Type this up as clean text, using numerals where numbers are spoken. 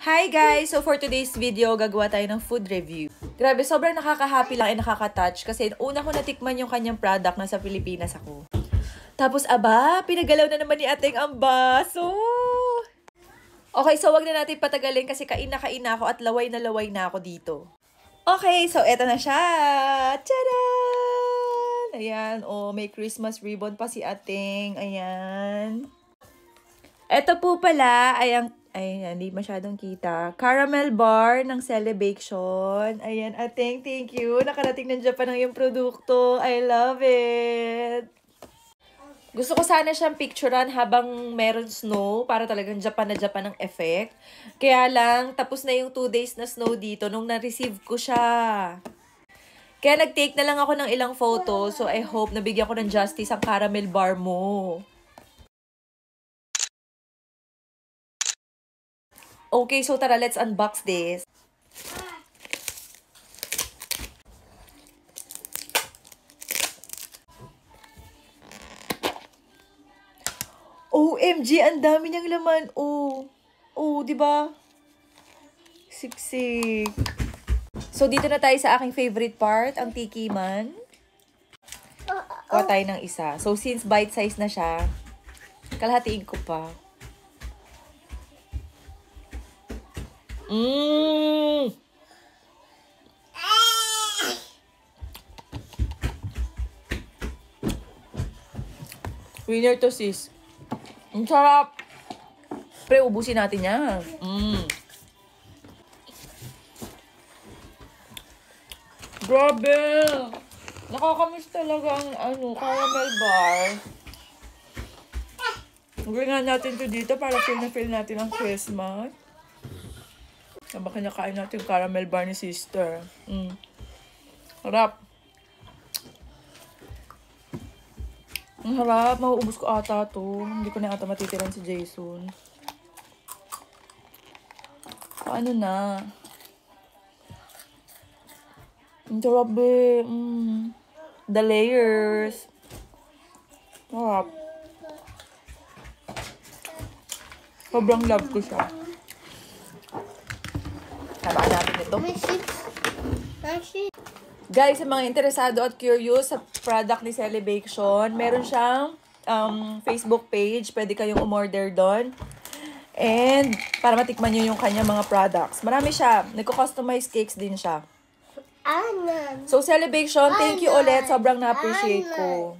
Hi guys! So for today's video, gagawa tayo ng food review. Grabe, sobrang nakaka-happy lang at nakaka-touch kasi una ko natikman yung kanyang product na sa Pilipinas ako. Tapos pinagalaw na naman ni Ateng ang baso! Okay, so wag na natin patagalin kasi kain na ako at laway na ako dito. Okay, so eto na siya! Tadaan! Ayan, may Christmas ribbon pa si Ateng. Ayan. Eto po pala ay hindi masyadong kita. Caramel bar ng Celebration. Ayan, Ateng, thank you. Nakarating ng Japan ang iyong produkto. I love it. Gusto ko sana siyang picturean habang meron snow para talagang Japan na Japan ang effect. Kaya lang, tapos na yung 2 days na snow dito nung na-receive ko siya. Kaya nag-take na lang ako ng ilang photo. So I hope nabigyan ko ng justice ang caramel bar mo. Okay, so tara, let's unbox this. OMG, ang dami niyang laman. Di ba? Siksik. So, dito na tayo sa aking favorite part, ang tikiman. Kuha tayo ng isa. So, since bite size na siya, kalahatiin ko pa. Winner to sis. Ang sarap. Pre, ubusin natin yan. Grabe. Nakakamiss talaga ang caramel bar. Gawin natin to dito para feel natin ang Christmas. Baka nakain natin yung caramel bar ni sister. Harap. Ang harap. Mauubos ko ata to. Hindi ko na ata matitiran si Jason. Paano na? Ang sarap eh. The layers. Harap. Sobrang love ko siya. Habaan natin ito. Guys, sa mga interesado at curious sa product ni Celebration, meron siyang Facebook page. Pwede kayong umorder doon. And para matikman nyo yung kanyang mga products. Marami siya. Nagko-customize cakes din siya. So, Celebration, thank you ulit. Sobrang na-appreciate ko.